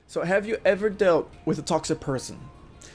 So have you ever dealt with a toxic person?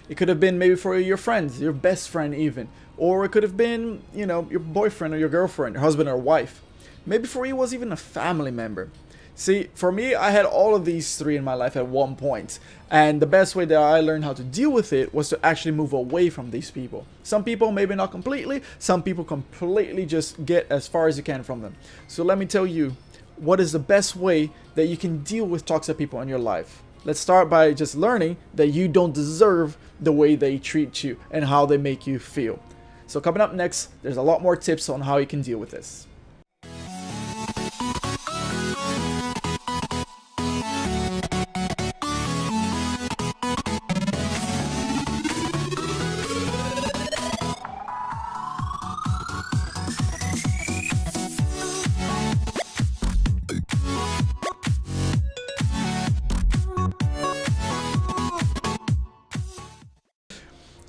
It could have been maybe for your friends, your best friend even. Or it could have been, your boyfriend or your girlfriend, your husband or wife. Maybe for you it was even a family member. See, for me, I had all of these three in my life at one point. And the best way that I learned how to deal with it was to actually move away from these people. Some people, maybe not completely. Some people completely just get as far as you can from them. So let me tell you, what is the best way that you can deal with toxic people in your life? Let's start by just learning that you don't deserve the way they treat you and how they make you feel. So coming up next, there's a lot more tips on how you can deal with this.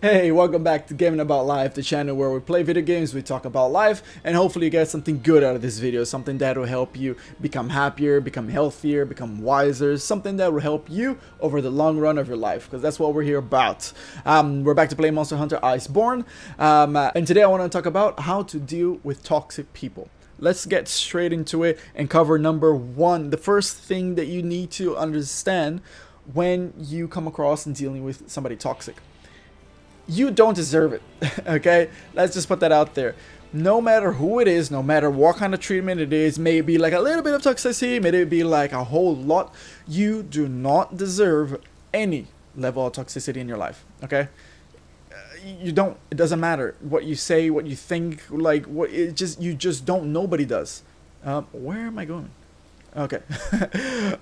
Hey, welcome back to Gaming About Life, the channel where we play video games, we talk about life, and hopefully you get something good out of this video, something that will help you become happier, become healthier, become wiser, something that will help you over the long run of your life, because that's what we're here about. We're back to play Monster Hunter Iceborne, and today I want to talk about how to deal with toxic people. Let's get straight into it and cover number one, the first thing that you need to understand when you come across and dealing with somebody toxic. You don't deserve it, okay? Let's just put that out there. No matter who it is, no matter what kind of treatment it is, maybe like a little bit of toxicity, maybe it be like a whole lot, you do not deserve any level of toxicity in your life, okay? You don't, it doesn't matter what you say, what you think, like, you just don't, nobody does. Where am I going? Okay.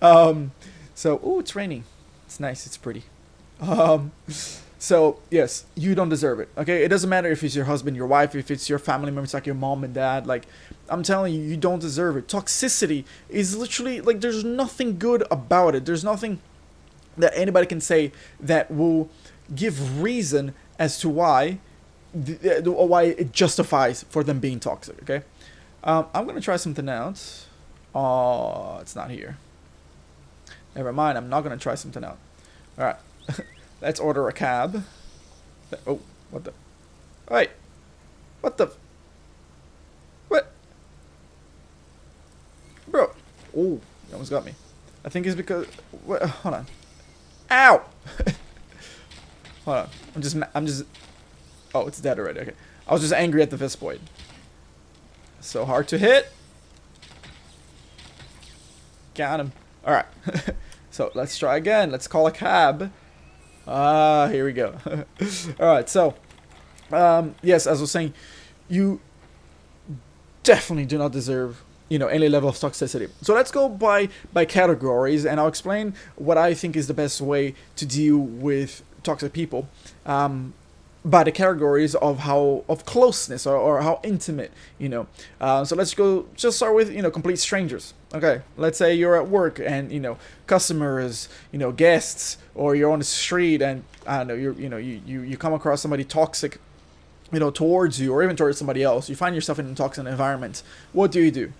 Ooh, it's raining. It's nice, it's pretty. So, yes, you don't deserve it, okay? It doesn't matter if it's your husband, your wife, if it's your family members, like your mom and dad. Like, I'm telling you, you don't deserve it. Toxicity is literally, like, there's nothing good about it. There's nothing that anybody can say that will give reason as to why it justifies for them being toxic, okay? I'm going to try something else. Oh, it's not here. Never mind, I'm not going to try something out. All right. Let's order a cab. Oh, what the? Wait. What the? What? Bro. Oh, you almost got me. I think it's because... What? Hold on. Ow! Hold on. I'm just... Oh, it's dead already. Okay. I was just angry at the Vispoid. So hard to hit. Got him. Alright. So, let's try again. Let's call a cab. Here we go. Alright, so, yes, as I was saying, you definitely do not deserve, any level of toxicity. So let's go by categories, and I'll explain what I think is the best way to deal with toxic people, by the categories of closeness or how intimate, So let's just start with, complete strangers. Okay, let's say you're at work and, customers, guests, or you're on the street and, I don't know, you come across somebody toxic, towards you or even towards somebody else. You find yourself in a toxic environment. What do?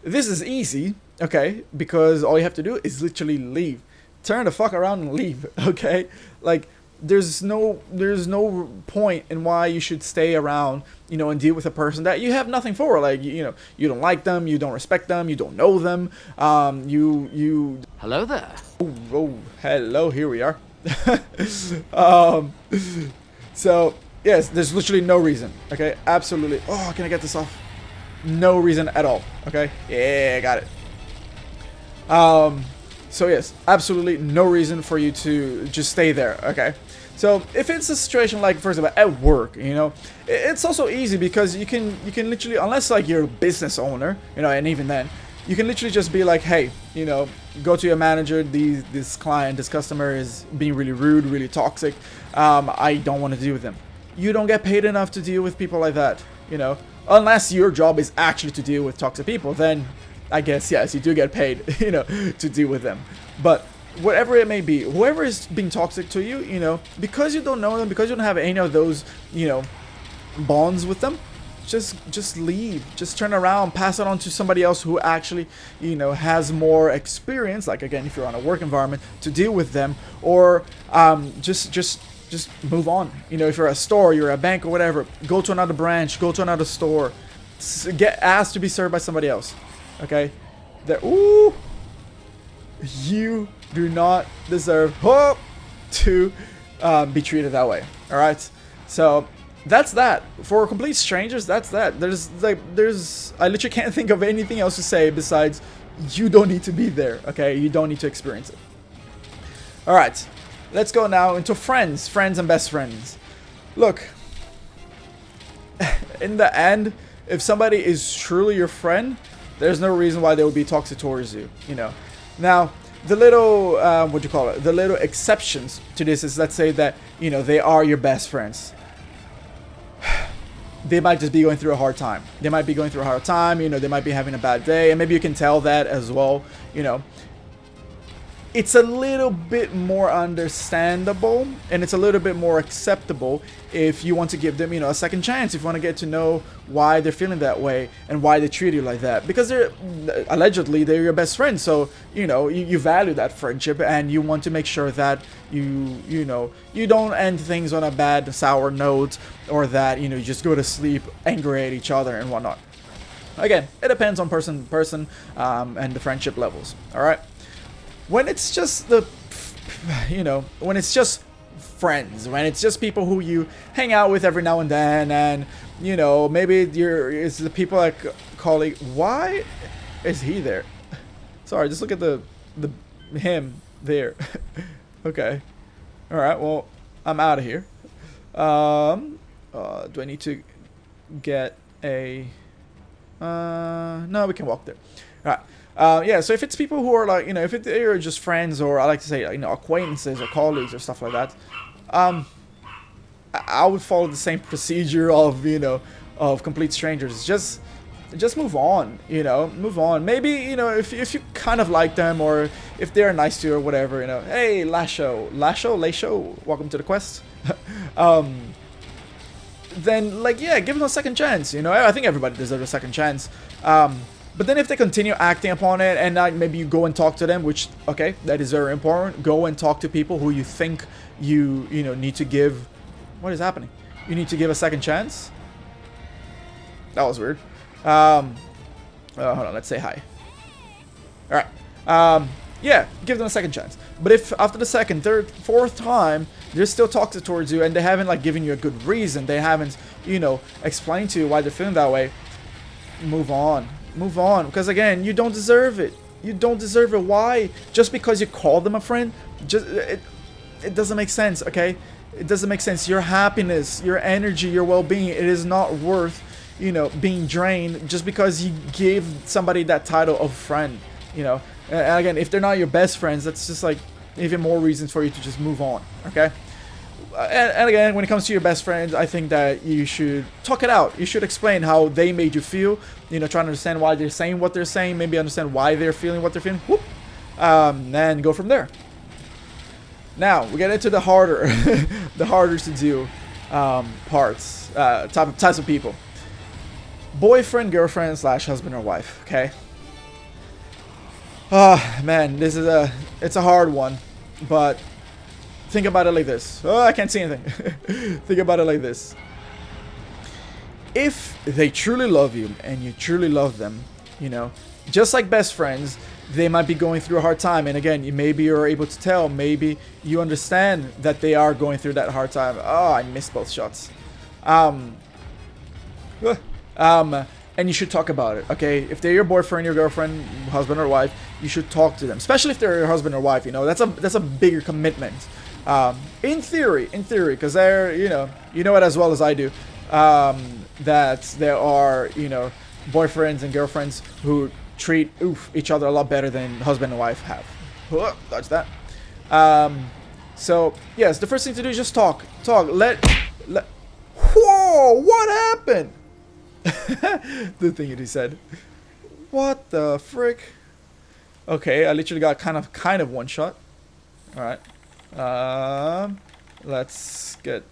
This is easy, okay, because all you have to do is literally leave. Turn the fuck around and leave, okay? Like, there's no point in why you should stay around, and deal with a person that you have nothing for. Like, you don't like them, you don't respect them, you don't know them. Hello there. Oh, hello. Here we are. So yes, there's literally no reason. Okay, absolutely. Oh, can I get this off? No reason at all. Okay. Yeah, I got it. So yes, absolutely no reason for you to just stay there, okay? So if it's a situation like, for example, at work, it's also easy because you can literally, unless like you're a business owner, and even then, you can literally just be like, hey, go to your manager, this client, this customer is being really rude, really toxic, I don't want to deal with them. You don't get paid enough to deal with people like that, unless your job is actually to deal with toxic people, then I guess, yes, you do get paid, to deal with them. But whatever it may be, whoever is being toxic to you, because you don't know them, because you don't have any of those, bonds with them, just leave. Just turn around, pass it on to somebody else who actually, you know, has more experience. Like again, if you're on a work environment, to deal with them, or just move on. You know, if you're a store, you're a bank or whatever, go to another branch, go to another store, get asked to be served by somebody else. Okay, ooh, you do not deserve to be treated that way. All right, so that's that. For complete strangers, that's that. I literally can't think of anything else to say besides you don't need to be there. Okay, you don't need to experience it. All right, let's go now into friends and best friends. Look, in the end, if somebody is truly your friend, there's no reason why they would be toxic towards you, you know. Now, the little, the little exceptions to this is, let's say that, you know, they are your best friends. They might just be going through a hard time. They might be going through a hard time, you know, they might be having a bad day, and maybe you can tell that as well, you know. It's a little bit more understandable, and it's a little bit more acceptable if you want to give them, you know, a second chance. If you want to get to know why they're feeling that way and why they treat you like that, because they're allegedly your best friend. So you know you value that friendship, and you want to make sure that you know you don't end things on a bad sour note, or that you know you just go to sleep angry at each other and whatnot. Again, it depends on person to person and the friendship levels. All right. When it's just when it's just friends, when it's just people who you hang out with every now and then, and you know, maybe it's the people like colleague. Why is he there? Sorry, just look at him there. Okay, all right. Well, I'm out of here. Do I need to get a? No, we can walk there. All right. Yeah, so if it's people who are like, you know, if they're just friends, or I like to say, you know, acquaintances or colleagues or stuff like that, I would follow the same procedure of, you know, of complete strangers. Just move on, you know, move on. Maybe, you know, if you kind of like them, or if they're nice to you or whatever, you know, hey, Lasho, welcome to the quest. Then, like, yeah, give them a second chance, you know. I think everybody deserves a second chance. But then if they continue acting upon it, and maybe you go and talk to them, which, okay, that is very important. Go and talk to people who you think you know, need to give... What is happening? You need to give a second chance? That was weird. Hold on, let's say hi. Alright. Yeah, give them a second chance. But if after the second, third, fourth time, they're still toxic towards you, and they haven't, like, given you a good reason, they haven't, you know, explained to you why they're feeling that way, move on. Move on, because again, you don't deserve it. You don't deserve it. Why? Just because you call them a friend? It doesn't make sense, okay? It doesn't make sense. Your happiness, your energy, your well-being, it is not worth, you know, being drained just because you gave somebody that title of friend, you know? And again, if they're not your best friends, that's just like even more reasons for you to just move on, okay? And again, when it comes to your best friends, I think that you should talk it out. You should explain how they made you feel. You know, try to understand why they're saying what they're saying. Maybe understand why they're feeling what they're feeling. Whoop. And go from there. Now, we get into the harder, the harder to do parts, types of people. Boyfriend, girlfriend, / husband or wife, okay? Oh, man, it's a hard one, but... Think about it like this. Oh, I can't see anything. Think about it like this. If they truly love you and you truly love them, you know, just like best friends, they might be going through a hard time. And again, maybe you're able to tell. Maybe you understand that they are going through that hard time. Oh, I missed both shots. And you should talk about it, okay? If they're your boyfriend, your girlfriend, husband or wife, you should talk to them. Especially if they're your husband or wife, you know, that's a bigger commitment. In theory, because they're, you know it as well as I do, that there are, you know, boyfriends and girlfriends who treat each other a lot better than husband and wife have. Dodge that. So yes, the first thing to do is just talk. Let. Whoa! What happened? The thing that he said. What the frick? Okay, I literally got kind of one shot. All right. Let's get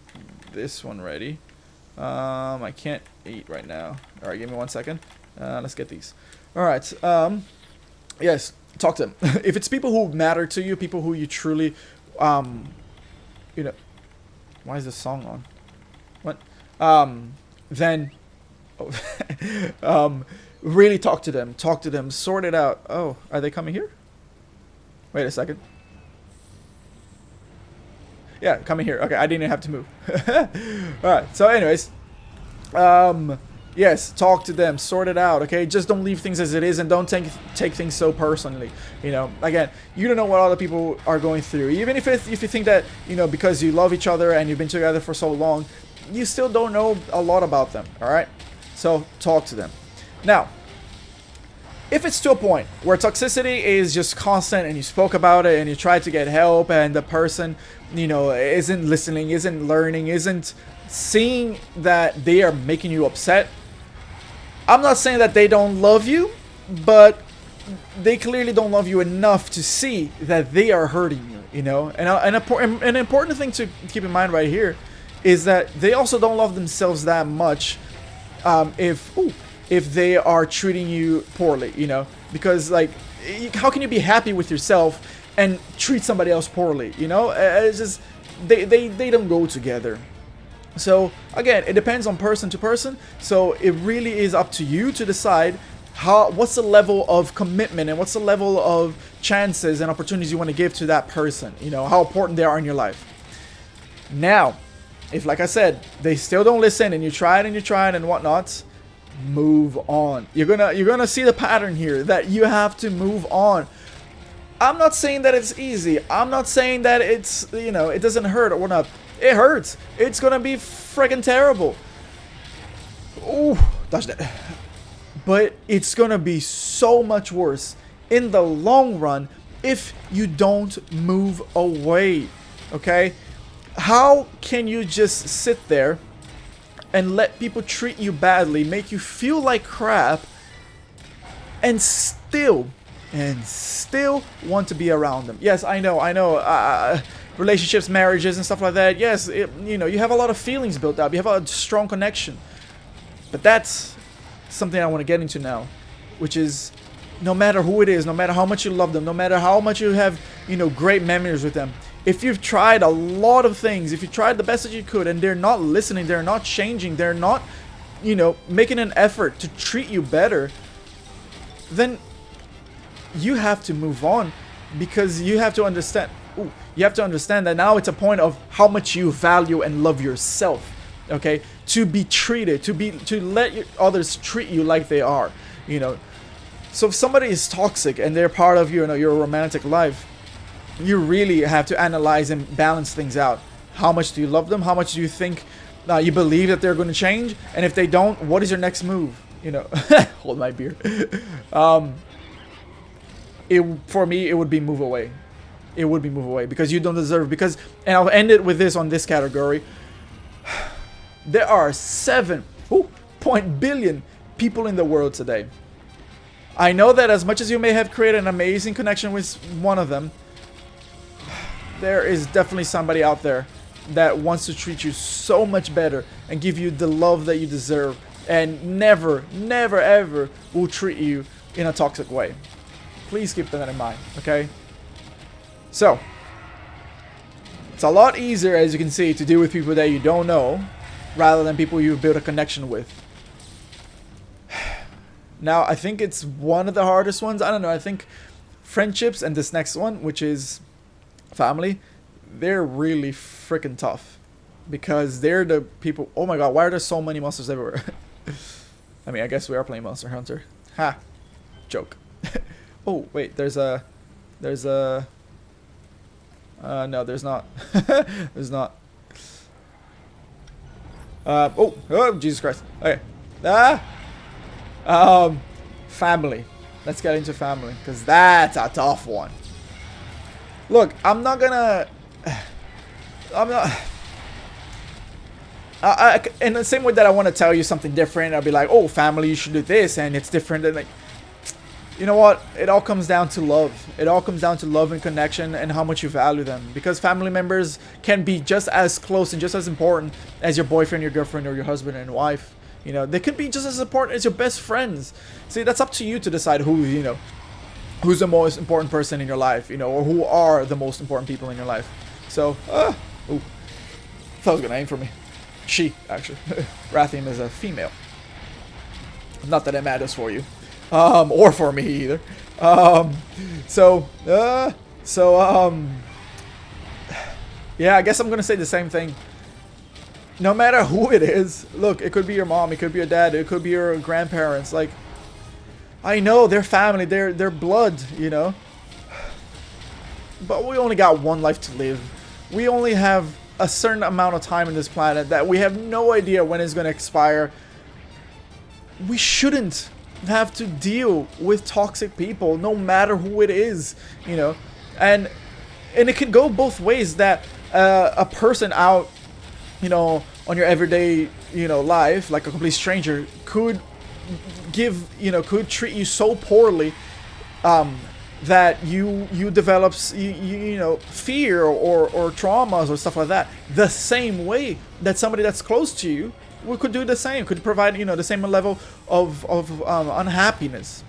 this one ready. I can't eat right now. All right, give me 1 second. Let's get these. All right. Yes, talk to them. If it's people who matter to you, people who you truly, you know, why is this song on? What? Then, really talk to them. Talk to them. Sort it out. Oh, are they coming here? Wait a second. Yeah, coming here. Okay, I didn't have to move. Alright, so anyways. Yes, talk to them. Sort it out, okay? Just don't leave things as it is and don't take things so personally. You know, again, you don't know what other people are going through. Even if you think that, you know, because you love each other and you've been together for so long, you still don't know a lot about them, alright? So, talk to them. Now, if it's to a point where toxicity is just constant and you spoke about it and you try to get help and the person, you know, isn't listening, isn't learning, isn't seeing that they are making you upset, I'm not saying that they don't love you, but they clearly don't love you enough to see that they are hurting you, you know? And an important thing to keep in mind right here is that they also don't love themselves that much if they are treating you poorly, you know? Because, like, how can you be happy with yourself and treat somebody else poorly, you know? It's just, they don't go together. So, again, it depends on person to person, so it really is up to you to decide what's the level of commitment and what's the level of chances and opportunities you want to give to that person, you know, how important they are in your life. Now, if, like I said, they still don't listen and you tried and whatnot, move on. You're gonna see the pattern here that you have to move on. I'm not saying that it's easy. I'm not saying that it's, you know, it doesn't hurt or whatnot. It hurts. It's gonna be freaking terrible. Ooh, touch that. But it's gonna be so much worse in the long run if you don't move away. Okay? How can you just sit there and let people treat you badly, make you feel like crap, and still want to be around them? Yes, I know, relationships, marriages, and stuff like that. Yes, you know, you have a lot of feelings built up. You have a strong connection. But that's something I want to get into now, which is no matter who it is, no matter how much you love them, no matter how much you have, you know, great memories with them, if you've tried a lot of things, if you tried the best that you could and they're not listening, they're not changing, they're not, you know, making an effort to treat you better, then you have to move on, because you have to understand, that now it's a point of how much you value and love yourself, okay? To be treated, to let others treat you like they are, you know. So if somebody is toxic and they're part of your romantic life, you really have to analyze and balance things out. How much do you love them? How much do you think you believe that they're going to change? And if they don't, what is your next move? You know, hold my beer. For me, it would be move away. It would be move away, because you don't deserve. Because, and I'll end it with this on this category. There are 7 billion people in the world today. I know that as much as you may have created an amazing connection with one of them, there is definitely somebody out there that wants to treat you so much better and give you the love that you deserve, and never, ever will treat you in a toxic way. Please keep that in mind, okay? So, it's a lot easier, as you can see, to deal with people that you don't know rather than people you've built a connection with. Now, I think it's one of the hardest ones. I don't know. I think friendships and this next one, which is family, they're really freaking tough, because they're the people. Oh my god, why are there so many monsters everywhere? I mean, I guess we are playing Monster Hunter. Ha, joke. Oh wait, there's a no, there's not. There's not. Oh Jesus Christ. Okay. Family. Let's get into family, because that's a tough one. Look, I'm not in the same way that I want to tell you something different, I'll be like, oh, family, you should do this, and it's different, and like, you know what? It all comes down to love. It all comes down to love and connection and how much you value them. Because family members can be just as close and just as important as your boyfriend, your girlfriend, or your husband and wife. You know, they could be just as important as your best friends. See, that's up to you to decide who, you know, who's the most important person in your life, you know, or who are the most important people in your life. So, ooh, thought it was gonna aim for me. She, actually. Rathium is a female. Not that it matters for you. Or for me either. Yeah, I guess I'm gonna say the same thing. No matter who it is, look, it could be your mom, it could be your dad, it could be your grandparents. Like, I know they're family, they're blood, you know. But we only got one life to live. We only have a certain amount of time on this planet that we have no idea when it's gonna expire. We shouldn't have to deal with toxic people, no matter who it is, you know. And it can go both ways, that a person out, you know, on your everyday, you know, life, like a complete stranger, could could treat you so poorly that you develop you know, fear or traumas or stuff like that, the same way that somebody that's close to you could do the same, could provide, you know, the same level of unhappiness.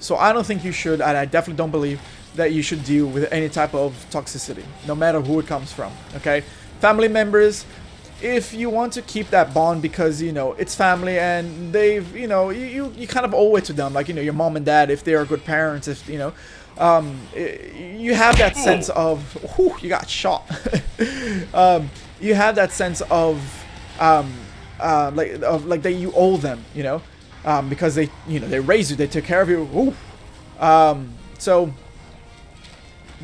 So I don't think you should, and I definitely don't believe that you should deal with any type of toxicity, no matter who it comes from. Okay, family members, if you want to keep that bond because, you know, it's family and they've, you know, you kind of owe it to them, like, you know, your mom and dad, if they are good parents, if, you know, you have that sense of, whew, you got shot. You have that sense of like that you owe them, you know, because they, you know, they raised you, they took care of you. Ooh. So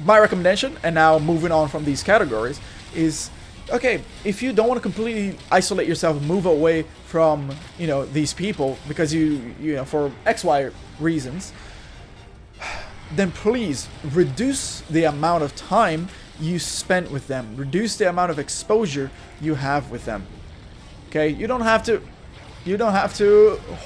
my recommendation, and now moving on from these categories, is, okay, if you don't want to completely isolate yourself, move away from, you know, these people because you know, for XY reasons, then please reduce the amount of time you spent with them. Reduce the amount of exposure you have with them. Okay, you don't have to,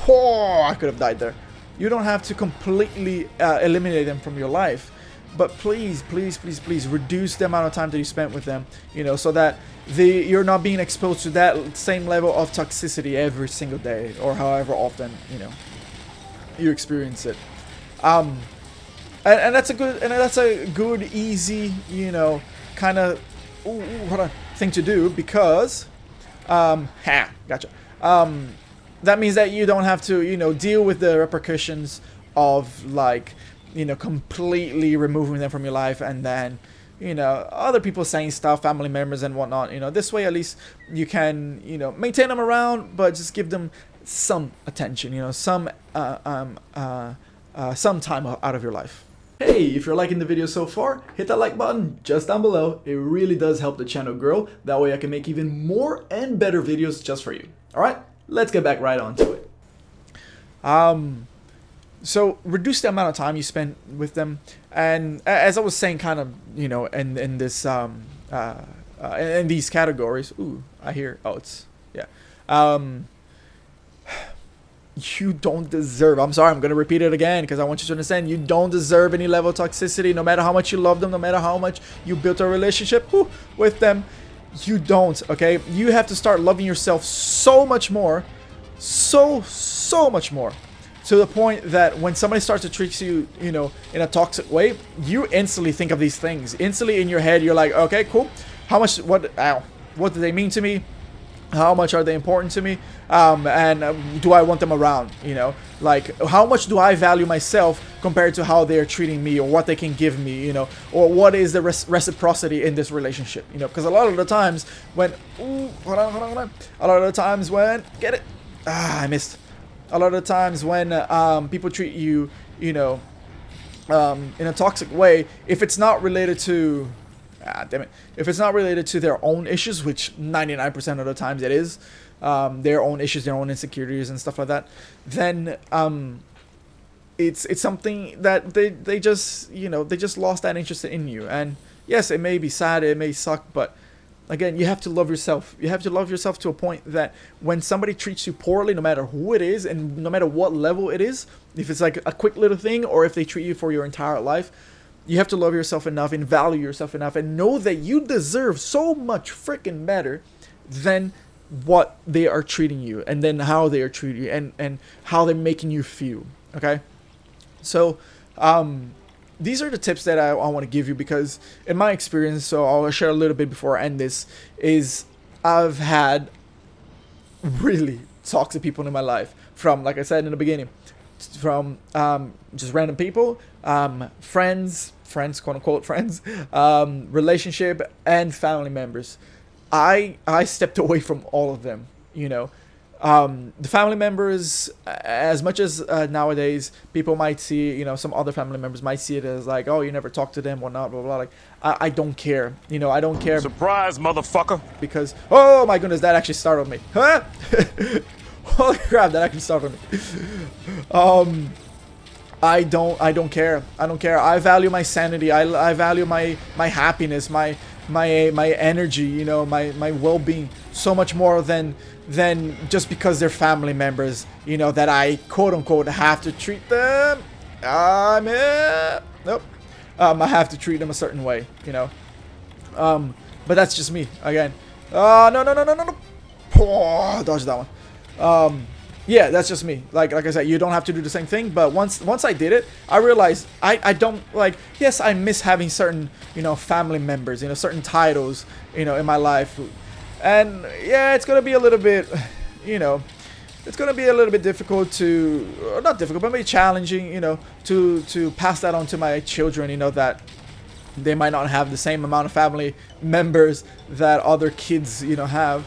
oh, I could have died there. You don't have to completely eliminate them from your life. But please, please, please, please reduce the amount of time that you spent with them, you know, so that you're not being exposed to that same level of toxicity every single day, or however often, you know, you experience it. And that's a good, easy, you know, kind of thing to do, because gotcha. That means that you don't have to, you know, deal with the repercussions of, like, you know, completely removing them from your life, and then, you know, other people saying stuff, family members and whatnot. You know, this way at least you can, you know, maintain them around, but just give them some attention, you know, some time out of your life. Hey, if you're liking the video so far, hit that like button just down below. It really does help the channel grow. That way I can make even more and better videos just for you. All right, let's get back right on to it. So reduce the amount of time you spend with them, and as I was saying, kind of, you know, in this in these categories. Ooh, I hear. Oh, it's, yeah. You don't deserve. I'm sorry, I'm gonna repeat it again because I want you to understand. You don't deserve any level of toxicity, no matter how much you love them, no matter how much you built a relationship with them. You don't. Okay, you have to start loving yourself so much more, so much more. To the point that when somebody starts to treat you, you know, in a toxic way, you instantly think of these things. Instantly in your head, you're like, okay, cool. How much, what do they mean to me? How much are they important to me? Do I want them around? You know, like, how much do I value myself compared to how they're treating me, or what they can give me, you know, or what is the reciprocity in this relationship, you know? Because a lot of the times when, hold on. A lot of the times when, get it? I missed. A lot of the times when people treat you, you know, in a toxic way, if it's not related to, if it's not related to their own issues, which 99% of the times it is, their own issues, their own insecurities and stuff like that, then it's something that they just, you know, they just lost that interest in you. And yes, it may be sad, it may suck, but again, you have to love yourself. You have to love yourself to a point that when somebody treats you poorly, no matter who it is and no matter what level it is, if it's like a quick little thing or if they treat you for your entire life, you have to love yourself enough and value yourself enough and know that you deserve so much freaking better than what they are treating you, and then how they are treating you, and how they're making you feel. Okay, so these are the tips that I want to give you, because in my experience, so I'll share a little bit before I end this, is I've had really toxic people in my life, from, like I said in the beginning, from just random people, friends, quote unquote friends, relationship, and family members. I stepped away from all of them, you know. The family members, as much as nowadays people might see, you know, some other family members might see it as like, oh, you never talk to them or not, blah, blah, blah. Like, I don't care, you know, I don't care. Surprise, motherfucker. Because, oh my goodness, that actually startled me. Huh? Holy crap, that actually startled me. I don't care. I don't care. I value my sanity. I value my happiness, my energy, you know, my well-being so much more than just because they're family members, you know, that I quote unquote have to treat them. Nope. I have to treat them a certain way, you know. But that's just me again. No. Oh, dodge that one. Yeah, that's just me. Like I said, you don't have to do the same thing. But once I did it, I realized I don't like. Yes, I miss having certain, you know, family members, you know, certain titles, you know, in my life, and yeah, it's gonna be a little bit, you know, it's gonna be a little bit difficult to, or not difficult, but maybe challenging, you know, to pass that on to my children. You know, that they might not have the same amount of family members that other kids, you know, have,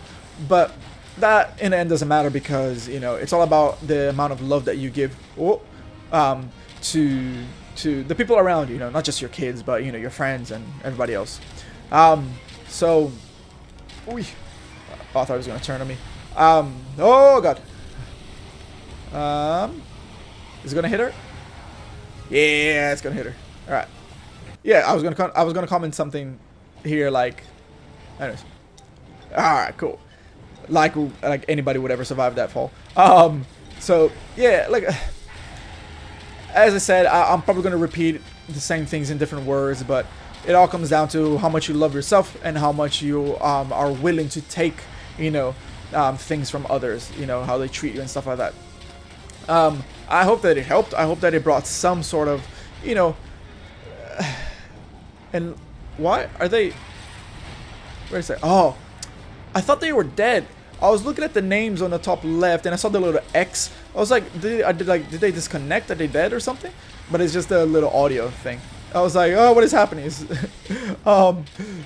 but that in the end doesn't matter, because, you know, it's all about the amount of love that you give to the people around you, know, not just your kids, but, you know, your friends and everybody else. So, oh, I thought it was gonna turn on me. Oh god. Is it gonna hit her? Yeah, it's gonna hit her. All right. Yeah, I was gonna comment something here, like, anyways. All right, cool. Like anybody would ever survive that fall. So yeah, like, as I said, I'm probably gonna repeat the same things in different words, but it all comes down to how much you love yourself and how much you are willing to take, you know, things from others, you know, how they treat you and stuff like that. I hope that it helped. I hope that it brought some sort of, you know, and why are they, where is it? Oh, I thought they were dead. I was looking at the names on the top left and I saw the little X. I was like, did they disconnect? Are they dead or something? But it's just a little audio thing. I was like, oh, what is happening? So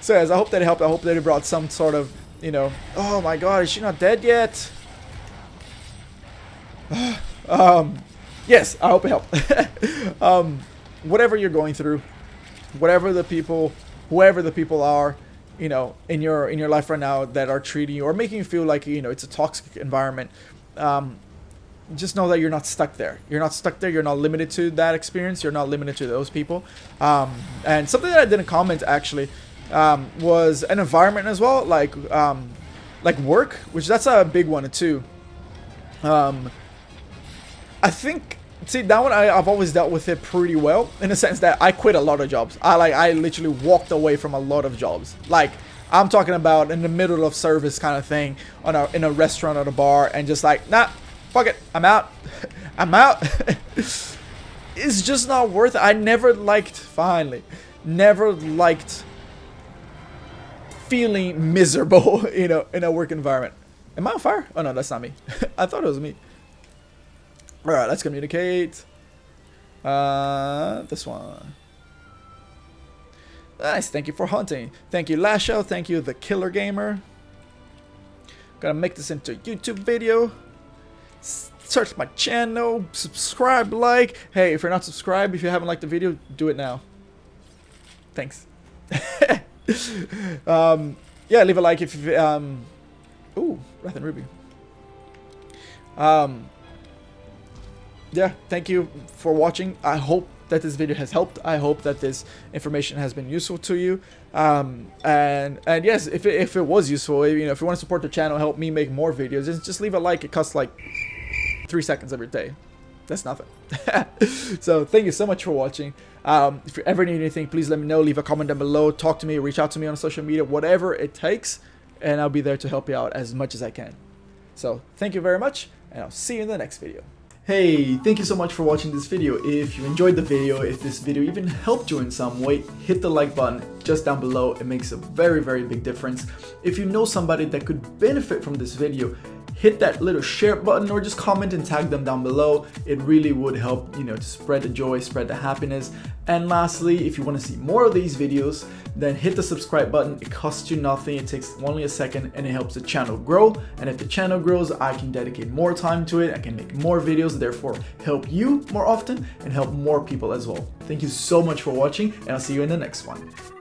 yes, I hope that it helped. I hope that it brought some sort of, you know, oh my god, is she not dead yet? Yes, I hope it helped. Whatever you're going through, whoever the people are, you know, in your life right now that are treating you or making you feel like, you know, it's a toxic environment, just know that you're not stuck there. You're not stuck there. You're not limited to that experience. You're not limited to those people. And something that I didn't comment actually was an environment as well, like work, which that's a big one too. I think, see, that one I've always dealt with it pretty well, in the sense that I quit a lot of jobs. I literally walked away from a lot of jobs. Like, I'm talking about in the middle of service kind of thing, in a restaurant or a bar, and just like, nah, fuck it, I'm out. I'm out. It's just not worth it. I never liked feeling miserable, you know, in a work environment. Am I on fire? Oh no, that's not me. I thought it was me. Alright, let's communicate. This one. Nice, thank you for hunting. Thank you, Lasho. Thank you, the Killer Gamer. Gonna make this into a YouTube video. Search my channel. Subscribe, like. Hey, if you're not subscribed, if you haven't liked the video, do it now. Thanks. Yeah, leave a like if you, ooh, Wrath and Ruby. Yeah, thank you for watching. I hope that this video has helped. I hope that this information has been useful to you. And yes, if it was useful, if you want to support the channel, help me make more videos, just leave a like. It costs like 3 seconds every day. That's nothing. So thank you so much for watching. If you ever need anything, please let me know. Leave a comment down below. Talk to me. Reach out to me on social media. Whatever it takes. And I'll be there to help you out as much as I can. So thank you very much. And I'll see you in the next video. Hey, thank you so much for watching this video. If you enjoyed the video, if this video even helped you in some way, hit the like button just down below. It makes a very, very big difference. If you know somebody that could benefit from this video, hit that little share button or just comment and tag them down below. It really would help, to spread the joy, spread the happiness. And lastly, if you want to see more of these videos, then hit the subscribe button. It costs you nothing. It takes only a second and it helps the channel grow. And if the channel grows, I can dedicate more time to it. I can make more videos, therefore help you more often and help more people as well. Thank you so much for watching, and I'll see you in the next one.